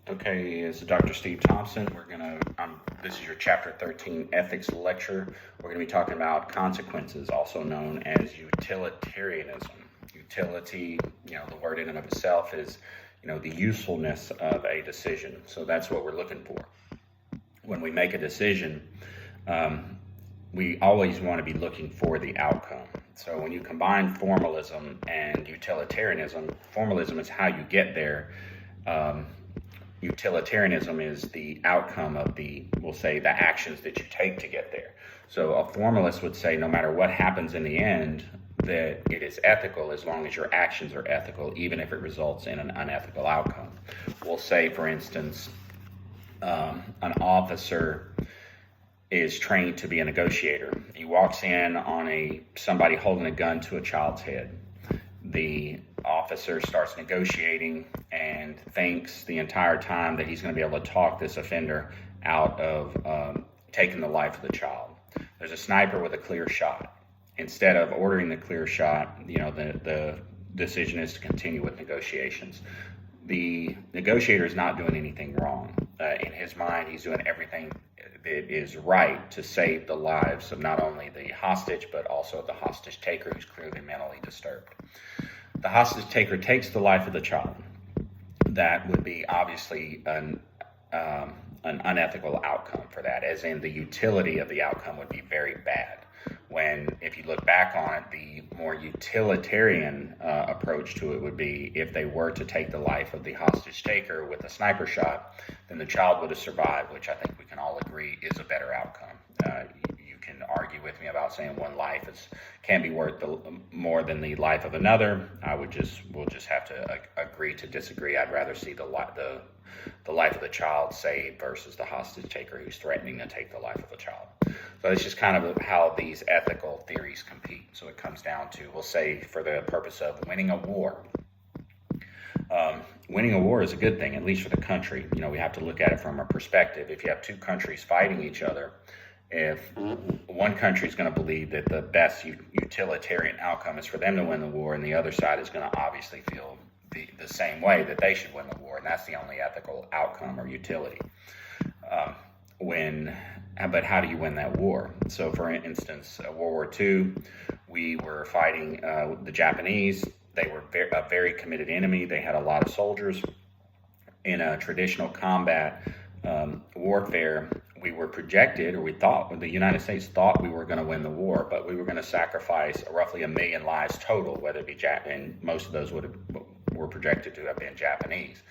Okay, it's Dr. Steve Thompson. This is your Chapter 13 Ethics lecture. We're going to be talking about consequences, also known as utilitarianism. Utility, the word in and of itself is, the usefulness of a decision. So that's what we're looking for. When we make a decision, we always want to be looking for the outcome. So when you combine formalism and utilitarianism, formalism is how you get there. Utilitarianism is the outcome of we'll say, the actions that you take to get there. So a formalist would say no matter what happens in the end, that it is ethical as long as your actions are ethical, even if it results in an unethical outcome. We'll say, for instance, an officer is trained to be a negotiator. He walks in on somebody holding a gun to a child's head. The officer starts negotiating and thinks the entire time that he's going to be able to talk this offender out of taking the life of the child. There's a sniper with a clear shot. Instead of ordering the clear shot, the decision is to continue with negotiations. The negotiator is not doing anything wrong. In his mind, he's doing everything that is right to save the lives of not only the hostage, but also the hostage taker, who's clearly mentally disturbed. The hostage taker takes the life of the child. That would be obviously an unethical outcome for that, as in the utility of the outcome would be very bad. If you look back on it, the more utilitarian approach to it would be if they were to take the life of the hostage taker with a sniper shot, then the child would have survived, which I think we can all agree is a better outcome. You can argue with me about saying one life can be worth more than the life of another. We'll just have to agree to disagree. I'd rather see the life of the child saved versus the hostage taker who's threatening to take the life of a child. So it's just kind of how these ethical theories compete. So it comes down to, we'll say, for the purpose of winning a war. Winning a war is a good thing, at least for the country. We have to look at it from a perspective. If you have two countries fighting each other, if one country is going to believe that the best utilitarian outcome is for them to win the war, and the other side is going to obviously feel the same way that they should win the war, and that's the only ethical outcome or utility. But how do you win that war? So, for instance, World War II, we were fighting the Japanese. They were a very committed enemy. They had a lot of soldiers. In a traditional combat warfare, we were projected, or the United States thought we were going to win the war, but we were going to sacrifice roughly 1 million lives total, whether it be and most of those were projected to have been Japanese.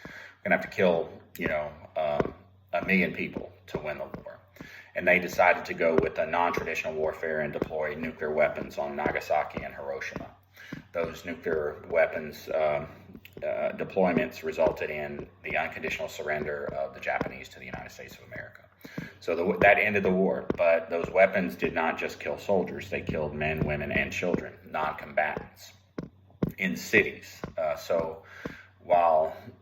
We're going to have to kill, 1 million people to win the war. And they decided to go with a non-traditional warfare and deploy nuclear weapons on Nagasaki and Hiroshima. Those nuclear weapons deployments resulted in the unconditional surrender of the Japanese to the United States of America. So that ended the war, but those weapons did not just kill soldiers. They killed men, women, and children, non-combatants, in cities.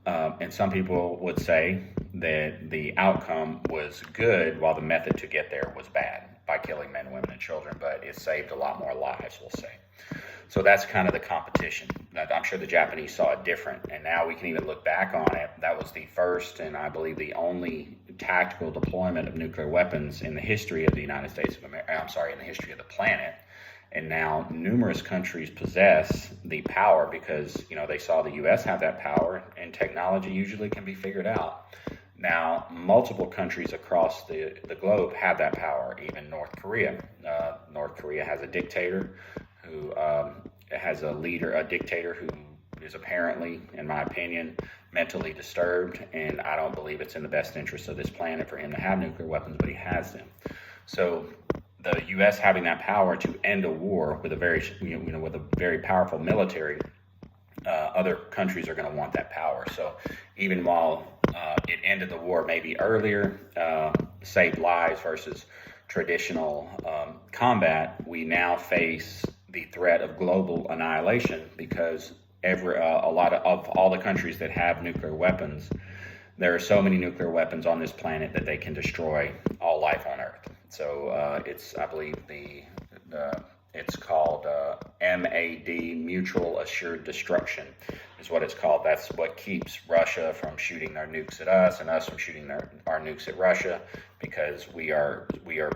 And some people would say that the outcome was good while the method to get there was bad by killing men, women, and children, but it saved a lot more lives, we'll say. So that's kind of the competition. I'm sure the Japanese saw it different, and now we can even look back on it. That was the first, and I believe the only tactical deployment of nuclear weapons in the history of the United States of America. In the history of the planet. And now numerous countries possess the power because, they saw the U.S. have that power, and technology usually can be figured out. Now, multiple countries across the globe have that power, even North Korea. North Korea has a dictator who has a dictator who is apparently, in my opinion, mentally disturbed, and I don't believe it's in the best interest of this planet for him to have nuclear weapons, but he has them. So the U.S. having that power to end a war with a very powerful military, other countries are going to want that power. So even while it ended the war maybe earlier, saved lives versus traditional combat, we now face the threat of global annihilation because a lot of all the countries that have nuclear weapons, there are so many nuclear weapons on this planet that they can destroy all life on Earth. So I believe the It's called MAD, Mutual Assured Destruction, is what it's called. That's what keeps Russia from shooting their nukes at us and us from shooting our nukes at Russia, because we are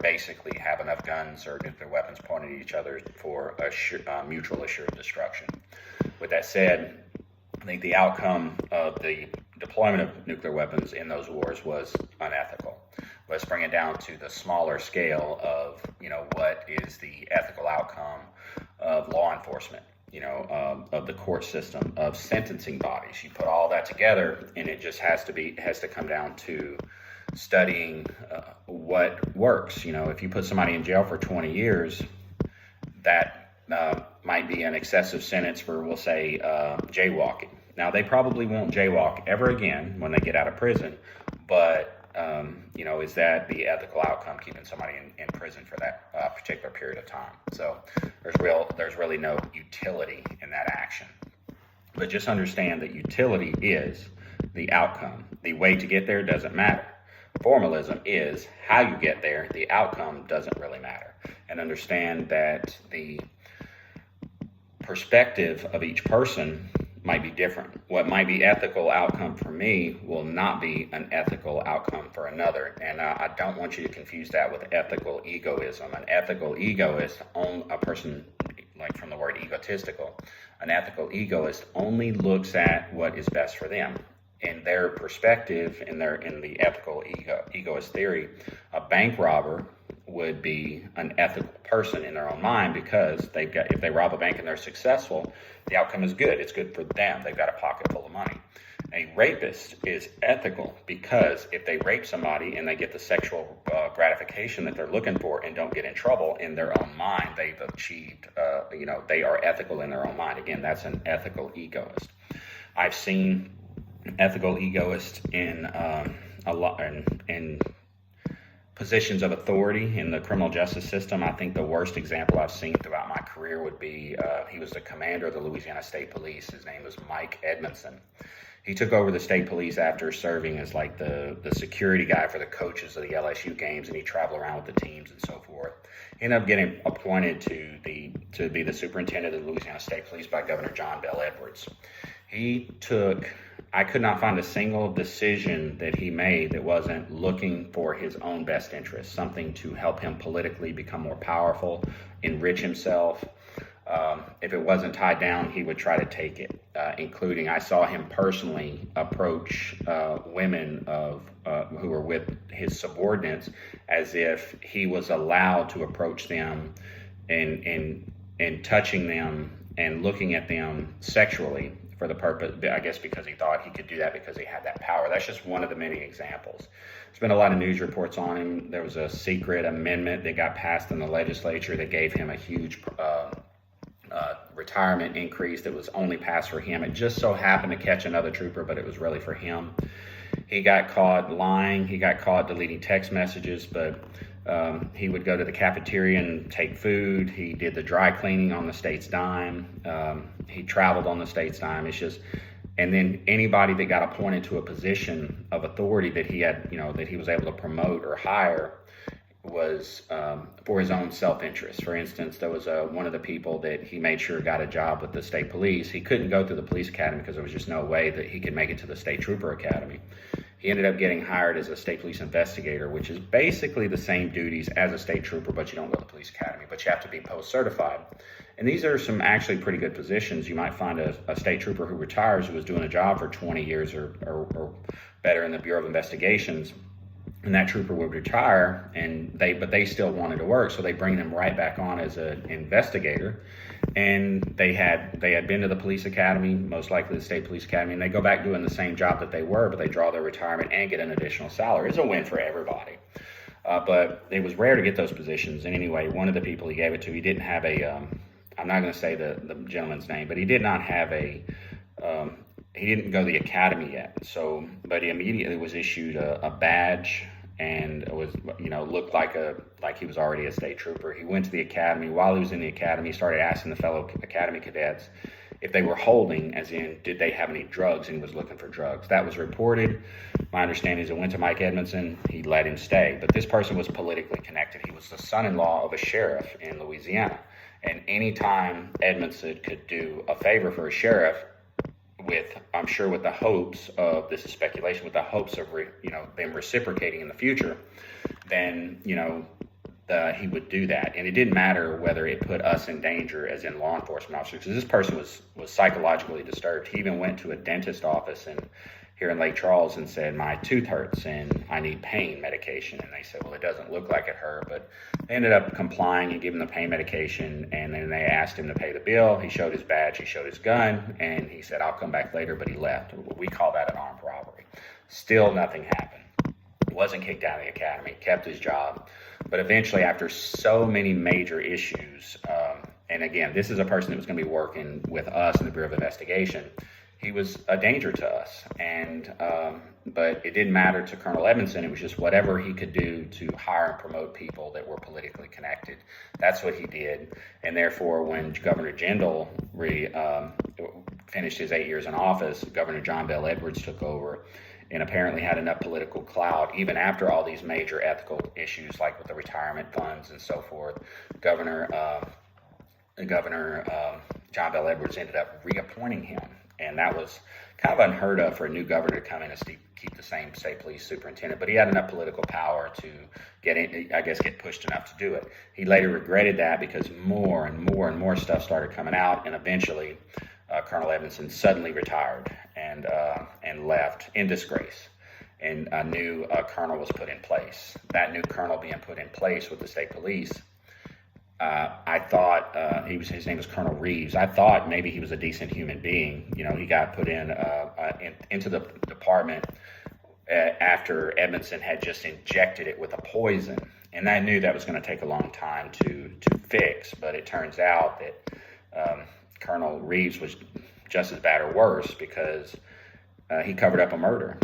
basically have enough guns or nuclear weapons pointed at each other for mutual assured destruction. With that said, I think the outcome of the deployment of nuclear weapons in those wars was unethical. Let's bring it down to the smaller scale of, what is the ethical outcome of law enforcement, of the court system, of sentencing bodies. You put all that together, and it just has to come down to studying what works. If you put somebody in jail for 20 years, that might be an excessive sentence for, we'll say, jaywalking. Now, they probably won't jaywalk ever again when they get out of prison, but is that the ethical outcome, keeping somebody in prison for that particular period of time? So there's really no utility in that action. But just understand that utility is the outcome. The way to get there doesn't matter. Formalism is how you get there. The outcome doesn't really matter. And understand that the perspective of each person might be different. What might be ethical outcome for me will not be an ethical outcome for another. And I don't want you to confuse that with ethical egoism. An ethical egoist, a person, like from the word egotistical, an ethical egoist only looks at what is best for them. In their perspective, in the ethical egoist theory, a bank robber would be an ethical person in their own mind, because if they rob a bank and they're successful, the outcome is good. It's good for them. They've got a pocket full of money. A rapist is ethical because if they rape somebody and they get the sexual gratification that they're looking for and don't get in trouble, in their own mind, they've achieved, they are ethical in their own mind. Again, that's an ethical egoist. I've seen ethical egoists in positions of authority in the criminal justice system. I think the worst example I've seen throughout my career would be, he was the commander of the Louisiana State Police. His name was Mike Edmondson. He took over the state police after serving as like the security guy for the coaches of the LSU games, and he traveled around with the teams and so forth. He ended up getting appointed to be the superintendent of the Louisiana State Police by Governor John Bel Edwards. I could not find a single decision that he made that wasn't looking for his own best interest, something to help him politically become more powerful, enrich himself. If it wasn't tied down, he would try to take it, including I saw him personally approach women who were with his subordinates as if he was allowed to approach them and touching them and looking at them sexually for the purpose, I guess, because he thought he could do that because he had that power. That's just one of the many examples. There's been a lot of news reports on him. There was a secret amendment that got passed in the legislature that gave him a huge retirement increase that was only passed for him. It just so happened to catch another trooper, but it was really for him. He got caught lying. He got caught deleting text messages, but he would go to the cafeteria and take food. He did the dry cleaning on the state's dime. He traveled on the state's dime. It's just, and then anybody that got appointed to a position of authority that he had, that he was able to promote or hire was for his own self-interest. For instance, there was one of the people that he made sure got a job with the state police. He couldn't go through the police academy because there was just no way that he could make it to the state trooper academy. He ended up getting hired as a state police investigator, which is basically the same duties as a state trooper, but you don't go to the police academy, but you have to be post-certified. And these are some actually pretty good positions. You might find a state trooper who retires who was doing a job for 20 years or better in the Bureau of Investigations, and that trooper would retire, but they still wanted to work, so they bring them right back on as an investigator. And they had been to the police academy, most likely the state police academy, and they go back doing the same job that they were, but they draw their retirement and get an additional salary. It's a win for everybody. But it was rare to get those positions. And anyway, one of the people he gave it to, he didn't have I'm not going to say the gentleman's name, but he did not have he didn't go to the academy yet. But he immediately was issued a badge, and it was, looked like he was already a state trooper. He went to the academy. While he was in the academy, he started asking the fellow academy cadets if they were holding, as in, did they have any drugs, and he was looking for drugs. That was reported. My understanding is it went to Mike Edmondson. He let him stay. But this person was politically connected. He was the son-in-law of a sheriff in Louisiana. And anytime Edmondson could do a favor for a sheriff, I'm sure with the hopes of, this is speculation, with the hopes of them reciprocating in the future, then he would do that. And it didn't matter whether it put us in danger as in law enforcement officers, because this person was psychologically disturbed. He even went to a dentist office here in Lake Charles and said, my tooth hurts and I need pain medication. And they said, well, it doesn't look like it hurt, but they ended up complying and giving the pain medication. And then they asked him to pay the bill. He showed his badge, he showed his gun, and he said, I'll come back later, but he left. We call that an armed robbery. Still nothing happened. Wasn't kicked out of the academy, kept his job. But eventually, after so many major issues, and again, this is a person that was going to be working with us in the Bureau of Investigation, he was a danger to us. But it didn't matter to Colonel Edmondson. It was just whatever he could do to hire and promote people that were politically connected. That's what he did. And therefore, when Governor Jindal finished his 8 years in office, Governor John Bel Edwards took over and apparently had enough political clout, even after all these major ethical issues like with the retirement funds and so forth. Governor John Bel Edwards ended up reappointing him. And that was kind of unheard of for a new governor to come in and keep the same state police superintendent. But he had enough political power to get pushed enough to do it. He later regretted that because more and more stuff started coming out, and eventually Colonel Edmondson suddenly retired and left in disgrace. And a new colonel was put in place. That new colonel being put in place with the state police, I thought his name was Colonel Reeves. I thought maybe he was a decent human being. He got put into the department after Edmondson had just injected it with a poison, and I knew that was going to take a long time to fix. But it turns out that Colonel Reeves was just as bad or worse, because he covered up a murder.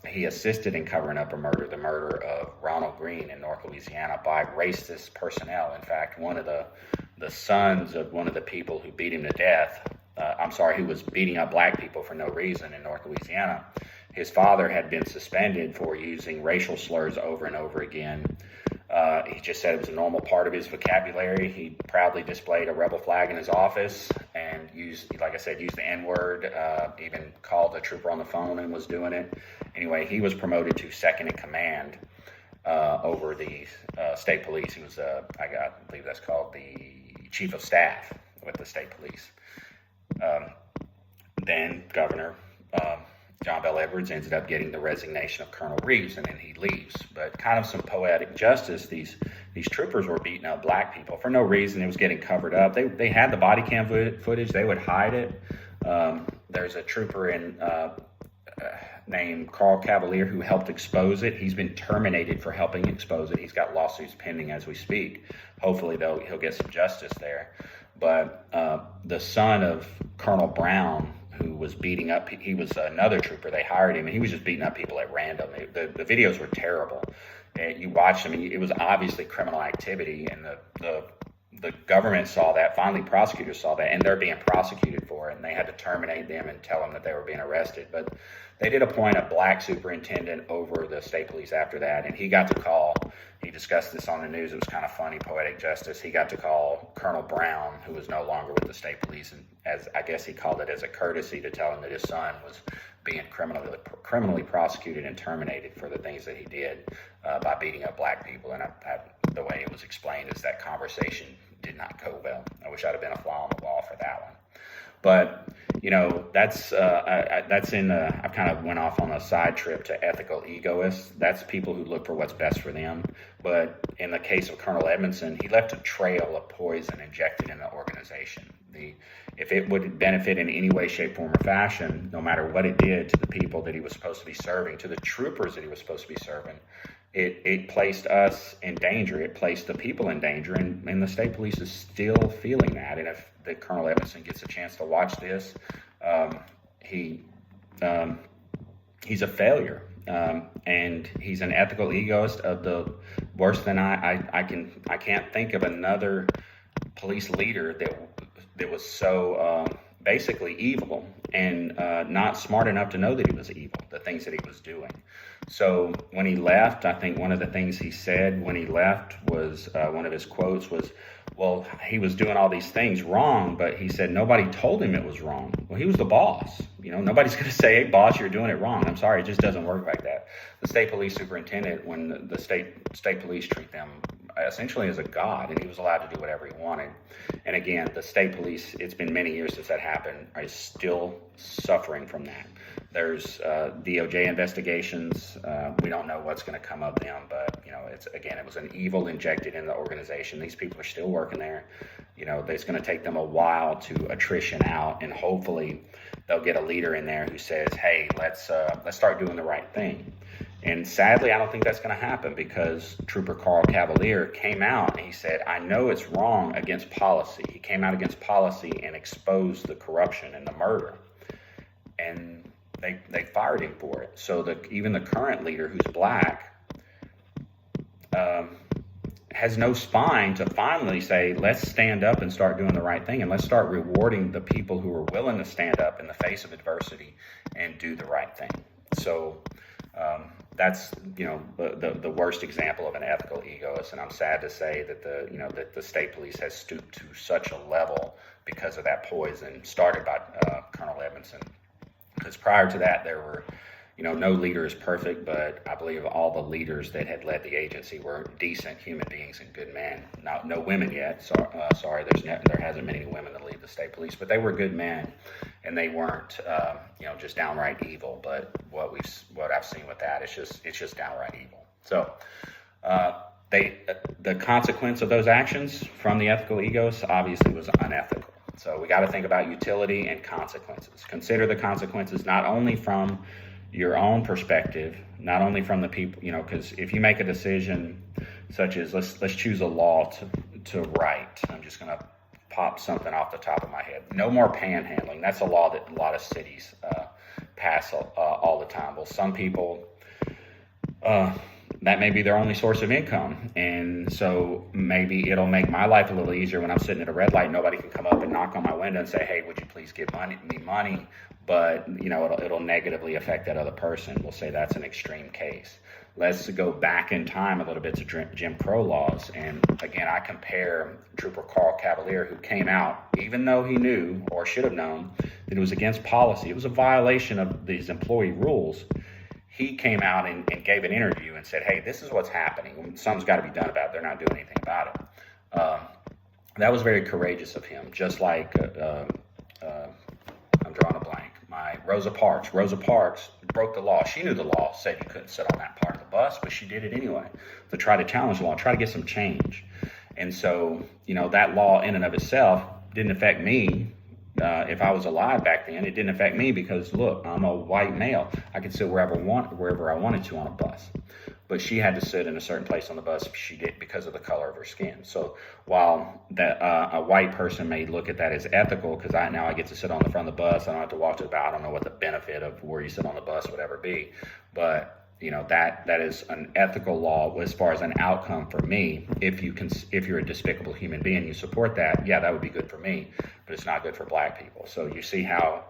He assisted in covering up a murder, the murder of Ronald Green in North Louisiana by racist personnel. In fact, one of the sons of one of the people who beat him to death, who was beating up black people for no reason in North Louisiana, his father had been suspended for using racial slurs over and over again. He just said it was a normal part of his vocabulary. He proudly displayed a rebel flag in his office and used the N-word, even called a trooper on the phone and was doing it. Anyway, he was promoted to second in command over the state police. He was, I believe that's called the chief of staff with the state police. Then Governor John Bel Edwards ended up getting the resignation of Colonel Reeves, and then he leaves. But kind of some poetic justice, these troopers were beating up black people for no reason. It was getting covered up. They had the body cam footage. They would hide it. There's a trooper named Carl Cavalier who helped expose it. He's been terminated for helping expose it. He's got lawsuits pending as we speak. Hopefully, he'll get some justice there. But the son of Colonel Brown, who was beating up, he was another trooper. They hired him, and he was just beating up people at random. The videos were terrible. And you watched them, it was obviously criminal activity, and the government saw that. Finally, prosecutors saw that, and they're being prosecuted for it, and they had to terminate them and tell them that they were being arrested. But they did appoint a black superintendent over the state police after that, and he got to call. He discussed this on the news. It was kind of funny, poetic justice. He got to call Colonel Brown, who was no longer with the state police, and as I guess he called it as a courtesy to tell him that his son was being criminally prosecuted and terminated for the things that he did by beating up black people. And the way it was explained is that conversation did not go well. I wish I'd have been a fly on the wall for that one. But that's I've kind of went off on a side trip to ethical egoists. That's people who look for what's best for them. But in the case of Colonel Edmondson, he left a trail of poison injected in the organization. If it would benefit in any way, shape, form, or fashion, no matter what it did to the people that he was supposed to be serving, to the troopers that he was supposed to be serving, it placed us in danger. It placed the people in danger, and the state police is still feeling that. And if Colonel Edmondson gets a chance to watch this, he's a failure, and he's an ethical egoist of the worst than I can't think of another police leader that was so basically evil and not smart enough to know that he was evil, the things that he was doing. So when he left, I think one of the things he said when he left was, one of his quotes was, well, he was doing all these things wrong, but he said nobody told him it was wrong. Well, he was the boss. Nobody's going to say, hey, boss, you're doing it wrong. I'm sorry, it just doesn't work like that. The state police superintendent, when the state police treat them essentially as a god, and he was allowed to do whatever he wanted. And again, the state police, it's been many years since that happened, are still suffering from that. There's DOJ investigations. We don't know what's going to come of them, but it was an evil injected in the organization. These people are still working there. It's going to take them a while to attrition out, and hopefully they'll get a leader in there who says, hey, let's start doing the right thing. And sadly, I don't think that's going to happen, because Trooper Carl Cavalier came out and he said, I know it's wrong against policy. He came out against policy and exposed the corruption and the murder. And they fired him for it. So even the current leader, who's black, has no spine to finally say, let's stand up and start doing the right thing, and let's start rewarding the people who are willing to stand up in the face of adversity and do the right thing. So that's the worst example of an ethical egoist, and I'm sad to say that the state police has stooped to such a level because of that poison started by Colonel Edmondson. Because prior to that, there were no leader is perfect, but I believe all the leaders that had led the agency were decent human beings and good men. No women yet. So, sorry, there hasn't been any women that lead the state police, but they were good men, and they weren't just downright evil. But what I've seen with that, it's just downright evil. So the consequence of those actions from the ethical egos obviously was unethical. So we got to think about utility and consequences. Consider the consequences not only from your own perspective, not only from the people, because if you make a decision such as let's choose a law to write, I'm just going to pop something off the top of my head. No more panhandling. That's a law that a lot of cities pass all the time. Well, some people, that may be their only source of income. And so maybe it'll make my life a little easier when I'm sitting at a red light. Nobody can come up and knock on my window and say, hey, would you please give me money? But, it'll negatively affect that other person. We'll say that's an extreme case. Let's go back in time a little bit to Jim Crow laws. And again, I compare Trooper Carl Cavalier, who came out, even though he knew or should have known that it was against policy. It was a violation of these employee rules. He came out and gave an interview and said, hey, this is what's happening. Something's got to be done about it. They're not doing anything about it. That was very courageous of him, just like, I'm drawing a blank, Rosa Parks. Rosa Parks broke the law. She knew the law said you couldn't sit on that part of the bus, but she did it anyway to try to challenge the law, try to get some change. And so, that law in and of itself didn't affect me. If I was alive back then, it didn't affect me because, look, I'm a white male. I could sit wherever I wanted to on a bus. But she had to sit in a certain place on the bus. She did because of the color of her skin. So while a white person may look at that as ethical, because now I get to sit on the front of the bus, I don't have to walk to the back. I don't know what the benefit of where you sit on the bus would ever be. But that is an ethical law as far as an outcome for me. If you're a despicable human being, you support that. Yeah, that would be good for me, but it's not good for black people. So you see how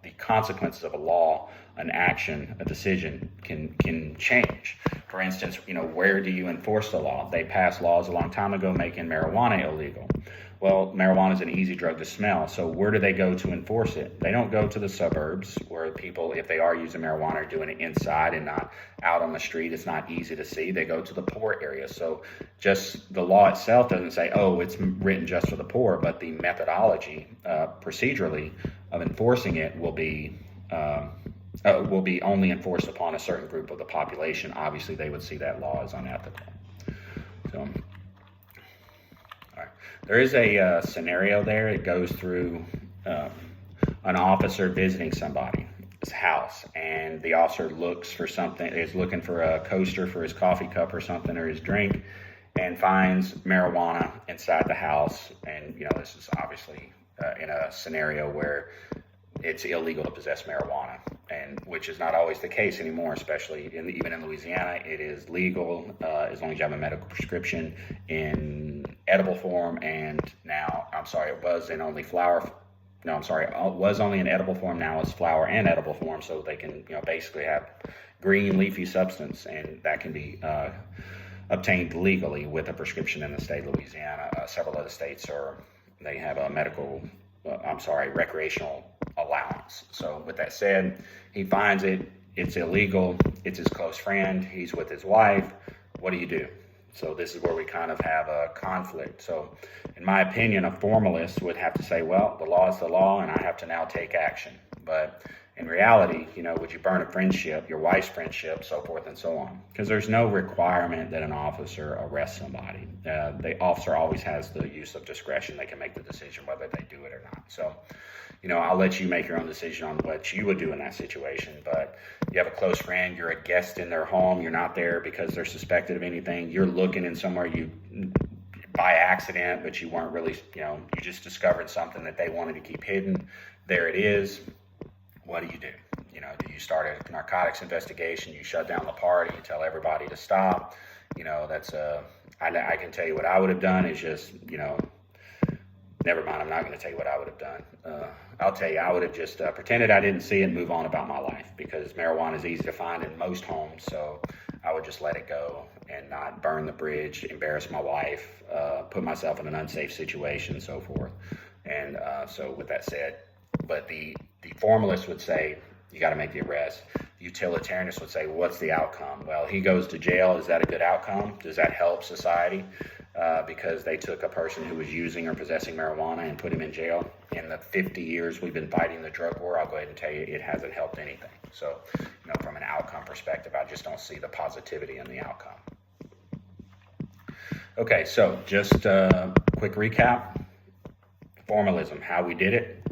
the consequences of a law, an action, a decision can change. For instance, where do you enforce the law? They passed laws a long time ago making marijuana illegal. Well, marijuana is an easy drug to smell. So where do they go to enforce it? They don't go to the suburbs where people, if they are using marijuana, are doing it inside and not out on the street. It's not easy to see. They go to the poor areas. So just the law itself doesn't say, oh, it's written just for the poor, but the methodology, procedurally, of enforcing it will be only enforced upon a certain group of the population. Obviously, they would see that law as unethical. So. There is a scenario there. It goes through an officer visiting somebody's house, and the officer looks for something, is looking for a coaster for his coffee cup or something, or his drink, and finds marijuana inside the house. And, this is obviously in a scenario where it's illegal to possess marijuana, and which is not always the case anymore, especially even in Louisiana. It is legal as long as you have a medical prescription in edible form, and now, it was in only flower no, I'm sorry, was only in edible form, now it's flower and edible form, so they can, basically have green leafy substance, and that can be obtained legally with a prescription in the state of Louisiana. Several other states they have a recreational allowance. So with that said, he finds it, it's illegal, it's his close friend, he's with his wife. What do you do? So this is where we kind of have a conflict. So in my opinion, a formalist would have to say, well, the law is the law and I have to now take action. But in reality, would you burn a friendship, your wife's friendship, so forth and so on? Because there's no requirement that an officer arrest somebody. The officer always has the use of discretion. They can make the decision whether they do it or not. So, I'll let you make your own decision on what you would do in that situation. But you have a close friend, you're a guest in their home, you're not there because they're suspected of anything, you're looking in somewhere you by accident, but you weren't really, you just discovered something that they wanted to keep hidden. There it is. What do? Do you start a narcotics investigation? You shut down the party? You tell everybody to stop? I can tell you what I would have done is just, never mind. I'm not going to tell you what I would have done. I'll tell you, I would have just pretended I didn't see it and move on about my life, because marijuana is easy to find in most homes. So I would just let it go and not burn the bridge, embarrass my wife, put myself in an unsafe situation, so forth. And so with that said, but the formalist would say, you got to make the arrest. The utilitarianist would say, what's the outcome? Well, he goes to jail. Is that a good outcome? Does that help society? Because they took a person who was using or possessing marijuana and put him in jail. In the 50 years we've been fighting the drug war, I'll go ahead and tell you it hasn't helped anything. So, from an outcome perspective, I just don't see the positivity in the outcome. Okay, so just a quick recap. Formalism, how we did it.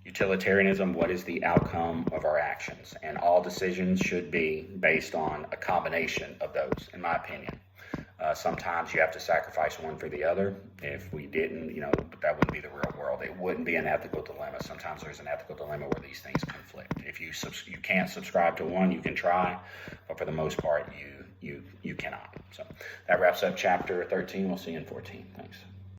Utilitarianism, what is the outcome of our actions? And all decisions should be based on a combination of those, in my opinion. Sometimes you have to sacrifice one for the other. If we didn't, that wouldn't be the real world. It wouldn't be an ethical dilemma. Sometimes there's an ethical dilemma where these things conflict. If you can't subscribe to one, you can try, but for the most part, you cannot. So that wraps up chapter 13. We'll see you in 14. Thanks.